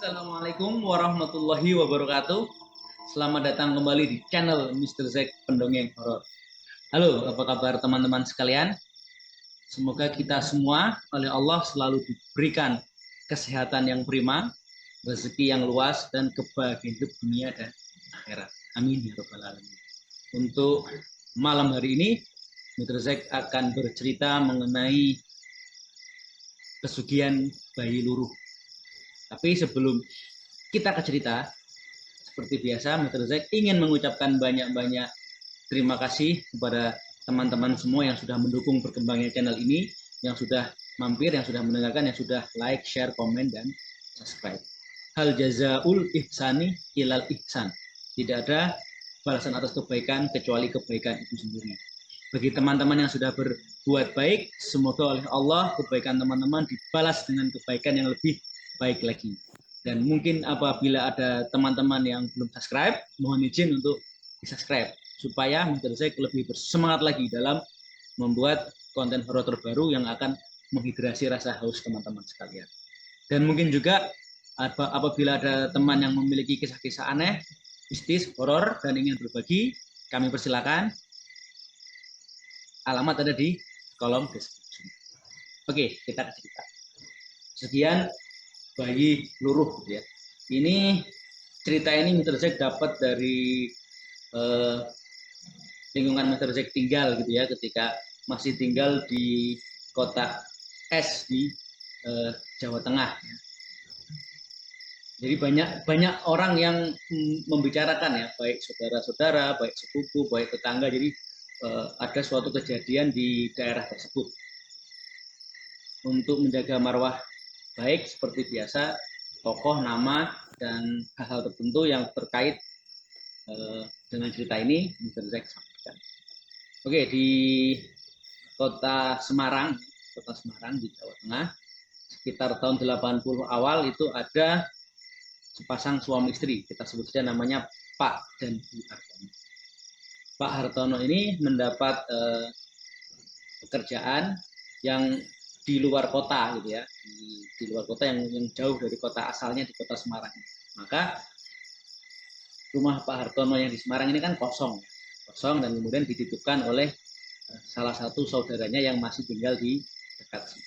Assalamualaikum warahmatullahi wabarakatuh. Selamat datang kembali di channel Mr. Zack Pendongeng Horor. Halo, apa kabar teman-teman sekalian? Semoga kita semua oleh Allah selalu diberikan kesehatan yang prima, rezeki yang luas, dan kebahagiaan hidup dunia dan akhirat. Amin ya rabbal alamin. Untuk malam hari ini, Mr. Zack akan bercerita mengenai pesugihan bayi luruh. Tapi sebelum kita ke cerita, seperti biasa, Mr. Zack ingin mengucapkan banyak-banyak terima kasih kepada teman-teman semua yang sudah mendukung berkembangnya channel ini, yang sudah mampir, yang sudah mendengarkan, yang sudah like, share, komen, dan subscribe. Hal jazaul ihsani ilal ihsan. Tidak ada balasan atas kebaikan kecuali kebaikan itu sendiri. Bagi teman-teman yang sudah berbuat baik, semoga oleh Allah kebaikan teman-teman dibalas dengan kebaikan yang lebih baik lagi. Dan mungkin apabila ada teman-teman yang belum subscribe, mohon izin untuk di-subscribe supaya Mr. Zack lebih bersemangat lagi dalam membuat konten horor terbaru yang akan menghidrasi rasa haus teman-teman sekalian. Dan mungkin juga apabila ada teman yang memiliki kisah-kisah aneh, mistis, horor, dan ingin berbagi, kami persilakan. Alamat ada di kolom deskripsi. Oke, kita ke cerita. Sekian bayi luruh, ya. Ini cerita ini Mr. Zack dapat dari lingkungan Mr. Zack tinggal gitu ya, ketika masih tinggal di kota S di Jawa Tengah. Ya. Jadi banyak orang yang membicarakan ya, baik saudara-saudara, baik sepupu, baik tetangga. Jadi ada suatu kejadian di daerah tersebut. Untuk menjaga marwah baik seperti biasa, tokoh, nama, dan hal-hal tertentu yang terkait dengan cerita ini Mr. Zack sampaikan. Oke, di kota Semarang di Jawa Tengah, sekitar tahun 80 awal itu ada sepasang suami istri, kita sebut saja namanya Pak dan Bu Hartono. Pak Hartono ini mendapat pekerjaan yang di luar kota gitu ya, di luar kota yang jauh dari kota asalnya di kota Semarang. Maka rumah Pak Hartono yang di Semarang ini kan kosong dan kemudian dititipkan oleh salah satu saudaranya yang masih tinggal di dekat sini.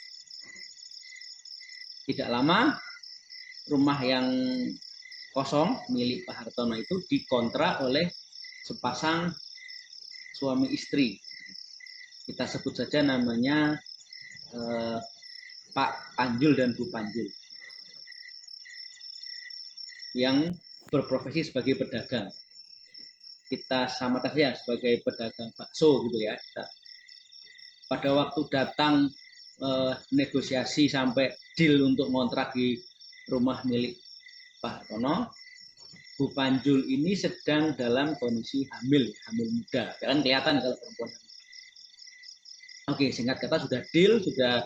Tidak lama rumah yang kosong milik Pak Hartono itu dikontrak oleh sepasang suami istri. Kita sebut saja namanya Pak Panjul dan Bu Panjul, yang berprofesi sebagai pedagang. Kita samakan saja sebagai pedagang bakso gitu ya. Pada waktu datang negosiasi sampai deal untuk ngontrak di rumah milik Pak Hartono, Bu Panjul ini sedang dalam kondisi hamil muda. Kan kelihatan kalau perempuan. Oke, singkat kata sudah deal, sudah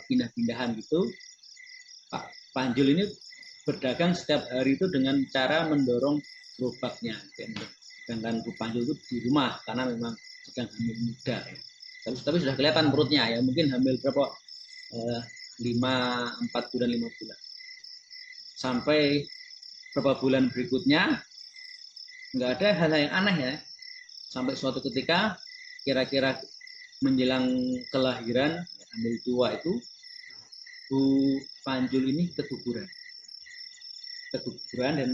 pindah-pindahan gitu. Pak Panjul ini berdagang setiap hari itu dengan cara mendorong gerobaknya. Sedangkan Bu Panjul itu di rumah karena memang sedang hamil muda. Tapi sudah kelihatan perutnya ya, mungkin hamil berapa? 4 bulan 5 bulan. Sampai beberapa bulan berikutnya nggak ada hal yang aneh ya. Sampai suatu ketika kira-kira menjelang kelahiran hamil 2 itu, Bu Panjul ini keguguran dan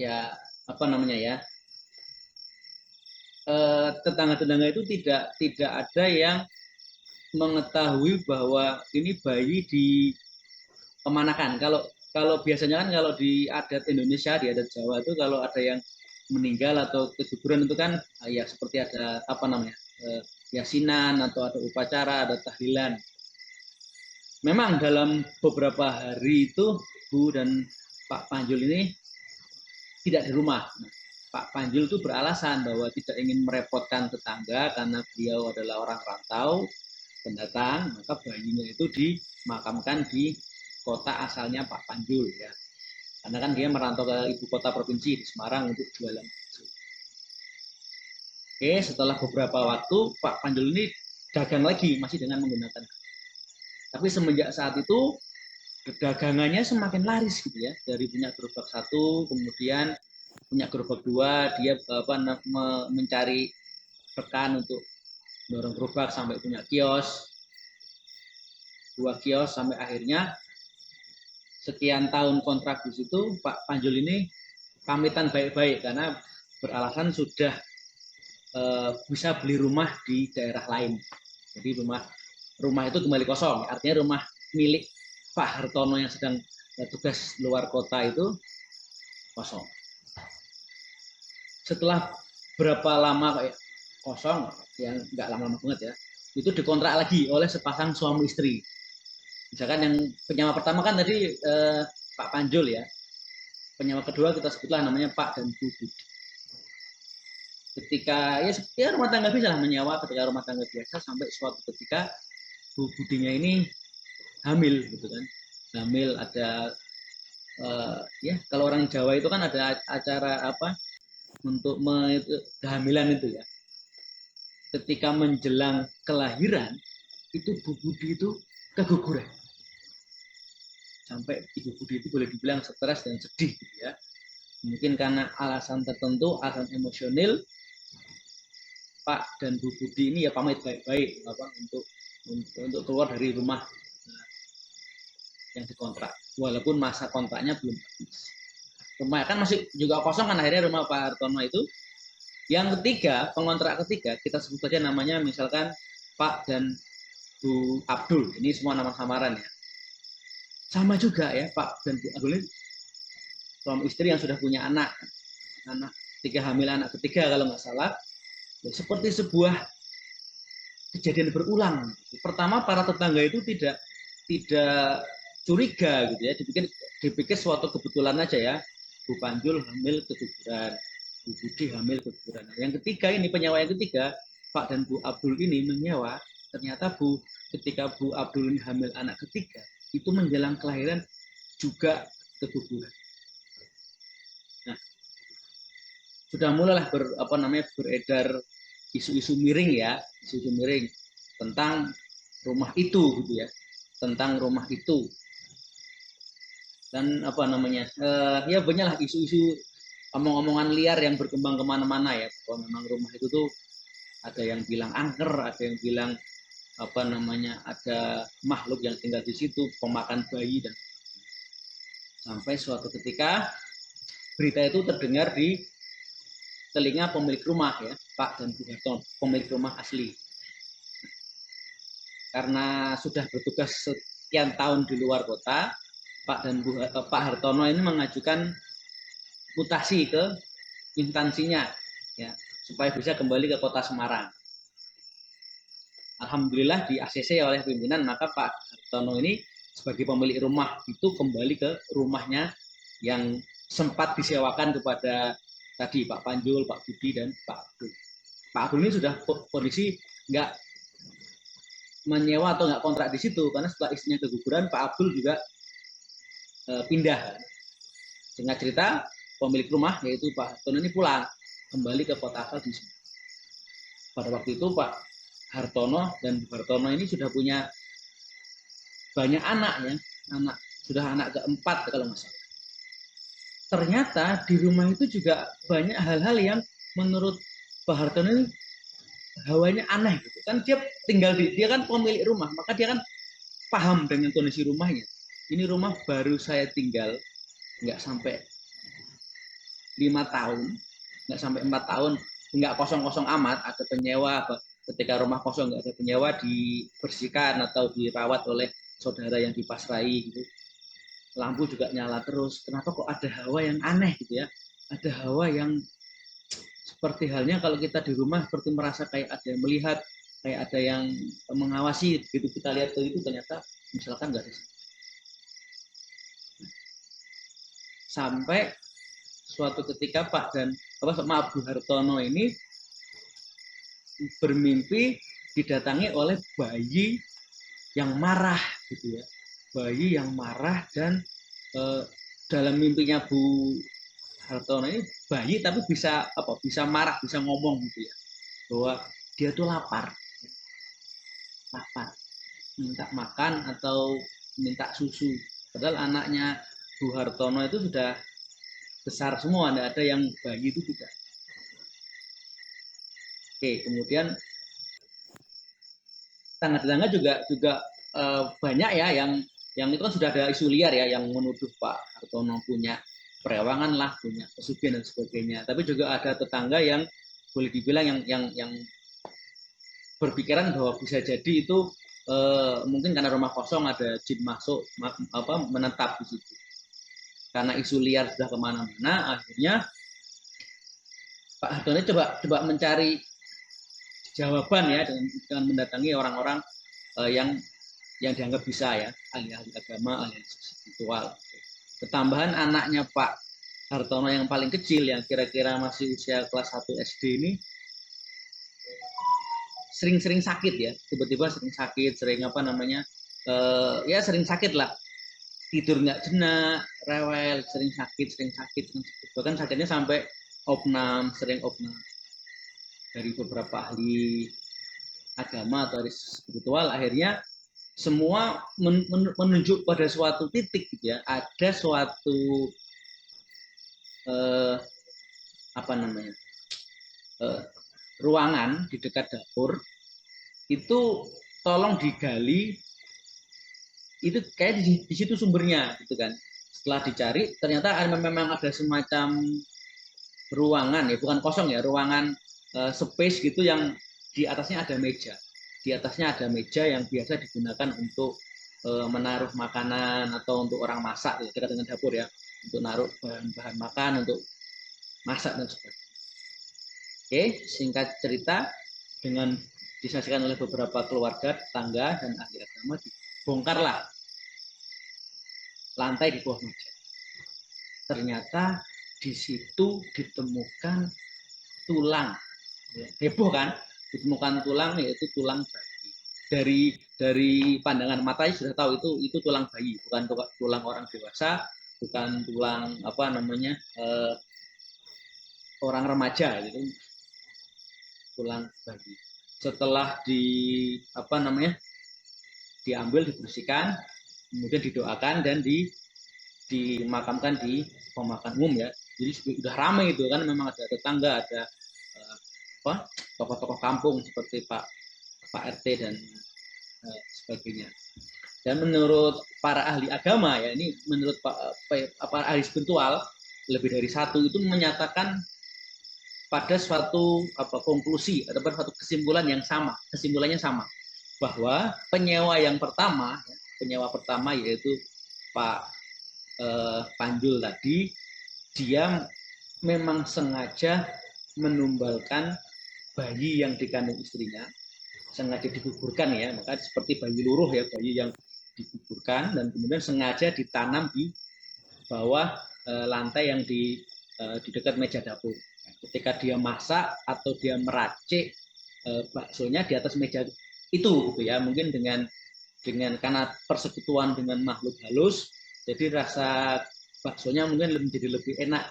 ya apa namanya ya, tetangga-tetangga itu tidak ada yang mengetahui bahwa ini bayi di kemanakan. Kalau biasanya kan kalau di adat Indonesia, di adat Jawa itu kalau ada yang meninggal atau keguguran itu kan ya seperti ada apa namanya, yasinan atau ada upacara, ada tahlilan. Memang dalam beberapa hari itu Bu dan Pak Panjul ini tidak di rumah. Pak Panjul itu beralasan bahwa tidak ingin merepotkan tetangga karena beliau adalah orang rantau pendatang, maka bayinya itu dimakamkan di kota asalnya Pak Panjul ya. Karena kan dia merantau ke ibu kota provinsi di Semarang untuk jualan. Oke, setelah beberapa waktu Pak Panjul ini dagang lagi masih dengan menggunakan. Tapi semenjak saat itu dagangannya semakin laris gitu ya, dari punya gerobak satu kemudian punya gerobak dua, dia mencari rekan untuk dorong gerobak sampai punya kios, dua kios, sampai akhirnya sekian tahun kontrak di situ Pak Panjul ini pamitan baik-baik karena beralasan sudah bisa beli rumah di daerah lain. Jadi rumah itu kembali kosong, artinya rumah milik Pak Hartono yang sedang tugas luar kota itu kosong. Setelah berapa lama kayak kosong, yang nggak lama-lama banget ya, itu dikontrak lagi oleh sepasang suami istri. Misalkan yang penyewa pertama kan tadi Pak Panjul ya, penyewa kedua kita sebutlah namanya Pak dan Bu Budi. Ketika ya rumah tangga bisa lah menyewa, ketika rumah tangga biasa sampai suatu ketika Bu Budinya ini hamil gitu kan, hamil ada ya kalau orang Jawa itu kan ada acara apa untuk kehamilan itu ya. Ketika menjelang kelahiran itu Bu Budi itu keguguran. Sampai Ibu Budi itu boleh dibilang stres dan sedih gitu ya. Mungkin karena alasan tertentu, alasan emosional, Pak dan Bu Budi ini ya pamit baik-baik apa untuk keluar dari rumah yang dikontrak. Walaupun masa kontraknya belum habis. Rumah kan masih juga kosong kan akhirnya rumah Pak Hartono itu. Yang ketiga, pengontrak ketiga, kita sebut saja namanya misalkan Pak dan Bu Abdul. Ini semua nama samaran ya. Sama juga ya, Pak dan Bu Abdul ini suami istri yang sudah punya anak ketiga, hamil anak ketiga kalau nggak salah. Ya, seperti sebuah kejadian berulang. Pertama, para tetangga itu tidak curiga gitu ya, dipikir suatu kebetulan aja ya. Bu Panjul hamil keguguran, Bu Budi hamil keguguran. Yang ketiga ini penyewa yang ketiga, Pak dan Bu Abdul ini menyewa, ternyata ketika Bu Abdul ini hamil anak ketiga, itu menjelang kelahiran juga keguguran. Nah, sudah mulailah beredar isu-isu miring ya, isu-isu miring tentang rumah itu gitu ya, tentang rumah itu. Dan ya banyaklah isu-isu omong-omongan liar yang berkembang kemana-mana ya, bahwa memang rumah itu tuh ada yang bilang angker, ada yang bilang ada makhluk yang tinggal di situ, pemakan bayi, dan sampai suatu ketika berita itu terdengar di telinga pemilik rumah ya, Pak dan Bu Hartono, pemilik rumah asli. Karena sudah bertugas sekian tahun di luar kota, Pak Hartono ini mengajukan mutasi ke instansinya ya, supaya bisa kembali ke kota Semarang. Alhamdulillah di ACC oleh pimpinan, maka Pak Hartono ini sebagai pemilik rumah itu kembali ke rumahnya yang sempat disewakan kepada tadi Pak Panjul, Pak Budi, dan Pak Abdul. Pak Abdul ini sudah kondisi nggak menyewa atau nggak kontrak di situ, karena setelah istrinya keguguran Pak Abdul juga pindah. Singkat cerita, pemilik rumah yaitu Pak Hartono ini pulang kembali ke kota asal di sini. Pada waktu itu Pak Hartono dan Bu Hartono ini sudah punya banyak anak ya, sudah anak keempat kalau nggak salah. Ternyata di rumah itu juga banyak hal-hal yang menurut Pak Hartono ini hawanya aneh gitu. Kan dia kan pemilik rumah, maka dia kan paham dengan kondisi rumahnya. Ini rumah baru saya tinggal nggak sampai 5 tahun, nggak sampai 4 tahun, nggak kosong-kosong amat, ada penyewa, ketika rumah kosong nggak ada penyewa, dibersihkan atau dirawat oleh saudara yang dipasrai gitu. Lampu juga nyala terus. Kenapa kok ada hawa yang aneh gitu ya? Ada hawa yang seperti halnya kalau kita di rumah seperti merasa kayak ada yang melihat, kayak ada yang mengawasi. Begitu kita lihat itu ternyata misalkan nggak ada. Sampai suatu ketika Pak Bu Hartono ini bermimpi didatangi oleh bayi yang marah gitu ya, bayi yang marah, dan dalam mimpinya Bu Hartono ini bayi tapi bisa marah, bisa ngomong gitu ya, bahwa dia tuh lapar, minta makan atau minta susu. Padahal anaknya Bu Hartono itu sudah besar semua, tidak ada yang bayi itu tidak. Oke, kemudian tetangga-tetangga juga banyak ya yang itu kan sudah ada isu liar ya yang menuduh Pak Hartono punya perewangan lah, punya pesugihan dan sebagainya. Tapi juga ada tetangga yang boleh dibilang yang berpikiran bahwa bisa jadi itu mungkin karena rumah kosong ada jin masuk menetap di situ. Karena isu liar sudah kemana-mana, akhirnya Pak Hartono coba mencari jawaban ya dengan mendatangi orang-orang yang dianggap bisa ya, ahli-ahli agama, ahli spiritual. Ketambahan anaknya Pak Hartono yang paling kecil yang kira-kira masih usia kelas 1 SD ini sering-sering sakit ya, tiba-tiba sering sakit, sering ya sering sakit lah, tidur nggak jenak, rewel, sering sakit, bahkan sakitnya sampai sering opnam. Dari beberapa ahli agama atau ahli spiritual akhirnya semua menunjuk pada suatu titik gitu ya, ada suatu ruangan di dekat dapur itu tolong digali, itu kayak di situ sumbernya gitu kan. Setelah dicari ternyata memang ada semacam ruangan ya, bukan kosong ya, ruangan space gitu yang di atasnya ada meja. Di atasnya ada meja yang biasa digunakan untuk menaruh makanan atau untuk orang masak dekat dengan dapur ya, untuk naruh bahan-bahan makan untuk masak dan sebagainya. Oke, singkat cerita dengan disaksikan oleh beberapa keluarga, tetangga dan ahli agama, dibongkarlah lantai di bawah meja. Ternyata di situ ditemukan tulang, heboh kan? Ditemukan tulang, yaitu tulang bayi. Dari pandangan mata sudah tahu itu tulang bayi, bukan tulang orang dewasa, bukan tulang orang remaja gitu, tulang bayi. Setelah diambil, dibersihkan, kemudian didoakan dan dimakamkan di pemakaman umum ya. Jadi sudah ramai itu kan, memang ada tetangga, ada tokoh-tokoh kampung seperti Pak RT dan sebagainya. Dan menurut para ahli agama ya, ini menurut para ahli spiritual lebih dari satu itu menyatakan pada suatu konklusi atau pada suatu kesimpulannya sama bahwa penyewa pertama yaitu Pak Panjul tadi, dia memang sengaja menumbalkan bayi yang dikandung istrinya, sengaja digugurkan ya, maka seperti bayi luruh ya, bayi yang digugurkan dan kemudian sengaja ditanam di bawah lantai yang di dekat meja dapur. Ketika dia masak atau dia meracik baksonya di atas meja itu gitu ya, mungkin dengan karena persekutuan dengan makhluk halus, jadi rasa baksonya mungkin menjadi lebih enak.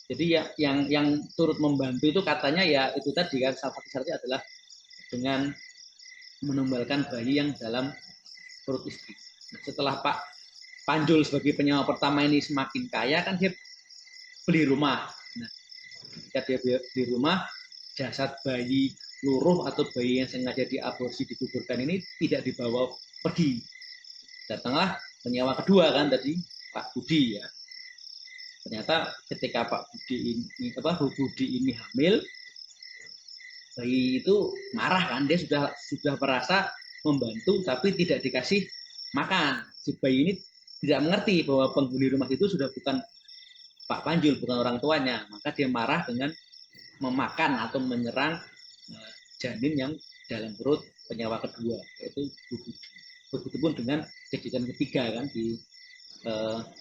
Jadi ya yang turut membantu itu katanya ya itu tadi kan, salah satu syaratnya adalah dengan menumbalkan bayi yang dalam perut istri. Nah, setelah Pak Panjul sebagai penyewa pertama ini semakin kaya kan, dia beli rumah. Nah, ketika dia beli rumah, jasad bayi luruh atau bayi yang sengaja diaborsi digugurkan ini tidak dibawa pergi. Datanglah penyewa kedua kan tadi, Pak Budi ya. Ternyata ketika Pak Budi ini hamil, bayi itu marah kan, dia sudah merasa membantu tapi tidak dikasih makan. Si bayi ini tidak mengerti bahwa penghuni rumah itu sudah bukan Pak Panjul, bukan orang tuanya, maka dia marah dengan memakan atau menyerang janin yang dalam perut penyewa kedua, yaitu Bu Budi. Begitu pun dengan kejadian ketiga kan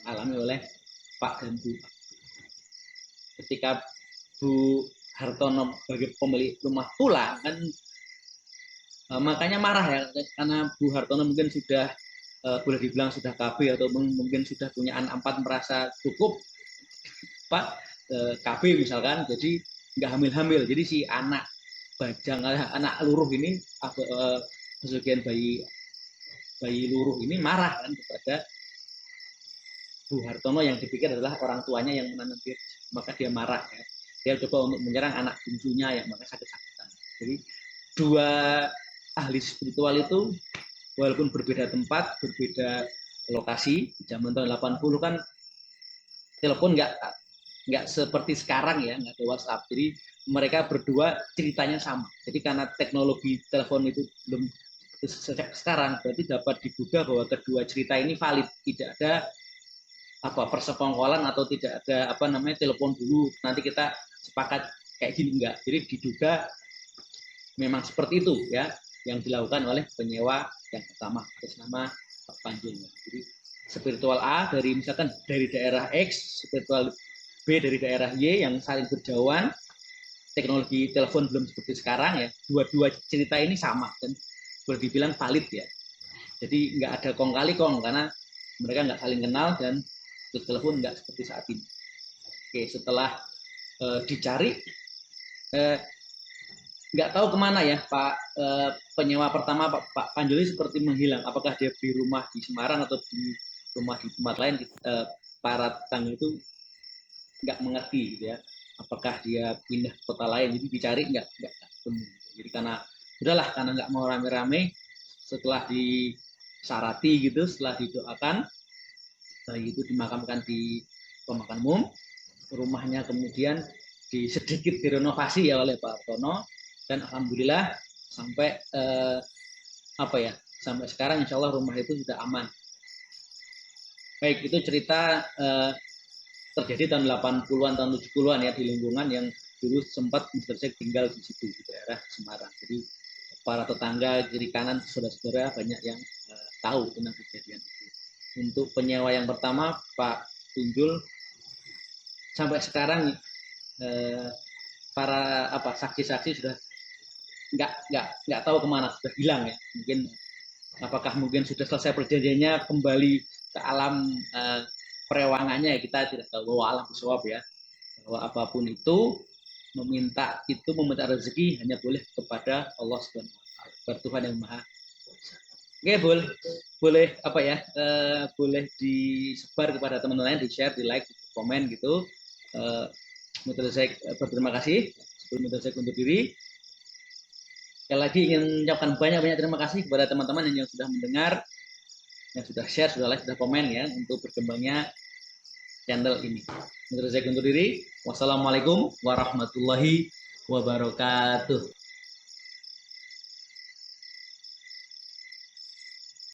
alami oleh Pak dan Bu. Ketika Bu Hartono sebagai pemilik rumah pulang kan, makanya marah ya, karena Bu Hartono mungkin sudah boleh dibilang sudah KB atau mungkin sudah punya anak 4, merasa cukup Pak KB misalkan, jadi nggak hamil-hamil. Jadi si anak luruh ini, sebagian bayi luruh ini marah kan kepada Bu Hartono yang dipikir adalah orang tuanya yang menanam dia, maka dia marah ya. Dia coba untuk menyerang anak bungsunya yang maka sakit-sakitan. Jadi dua ahli spiritual itu walaupun berbeda tempat, berbeda lokasi, zaman tahun 80 kan telepon nggak seperti sekarang ya, nggak ada WhatsApp. Jadi mereka berdua ceritanya sama. Jadi karena teknologi telepon itu belum sekarang, berarti dapat diduga bahwa kedua cerita ini valid, tidak ada persekongkolan atau tidak ada telepon dulu nanti kita sepakat kayak gini, enggak. Jadi diduga memang seperti itu ya yang dilakukan oleh penyewa yang pertama atas nama Pak Panjul. Jadi spiritual A misalkan dari daerah X, spiritual B dari daerah Y yang saling berjauhan, teknologi telepon belum seperti sekarang ya, dua cerita ini sama dan boleh dibilang valid ya. Jadi nggak ada kong kali kong karena mereka nggak saling kenal dan telepon nggak seperti saat ini. Oke, setelah dicari nggak tahu kemana ya Pak penyewa pertama Pak Panjuli seperti menghilang. Apakah dia di rumah di Semarang atau di rumah di tempat lain? Para tetangga itu nggak mengerti gitu ya. Apakah dia pindah ke kota lain? Jadi dicari nggak ketemu. Jadi karena udahlah karena nggak mau rame-rame, setelah disarati gitu, setelah didoakan, itu dimakamkan di pemakaman umum. Rumahnya kemudian sedikit direnovasi ya oleh Pak Hartono dan alhamdulillah sampai sampai sekarang insya Allah rumah itu sudah aman. Baik, itu cerita terjadi tahun 80-an, tahun 70-an ya di lingkungan yang dulu sempat Mr. Jack tinggal di situ di daerah Semarang. Jadi para tetangga kiri kanan saudara-saudara banyak yang tahu tentang kejadian itu. Untuk penyewa yang pertama Pak Tunjul sampai sekarang para saksi-saksi sudah nggak tahu kemana, sudah hilang ya. Mungkin sudah selesai perjanjiannya kembali ke alam perewangannya ya, kita tidak tahu. Bahwa alam bisawab ya, bahwa apapun itu meminta rezeki hanya boleh kepada Allah Subhanahu wa taala, Tuhan yang Maha Kuasa. Oke, boleh boleh disebar kepada teman-teman lain, di share, di like, di komen gitu. Saya berterima kasih. Sebelum saya undur diri, sekali lagi ingin mengucapkan banyak-banyak terima kasih kepada teman-teman yang sudah mendengar, yang sudah share, sudah like, sudah komen ya untuk berkembangnya channel ini. Saya undur diri. Wassalamualaikum warahmatullahi wabarakatuh.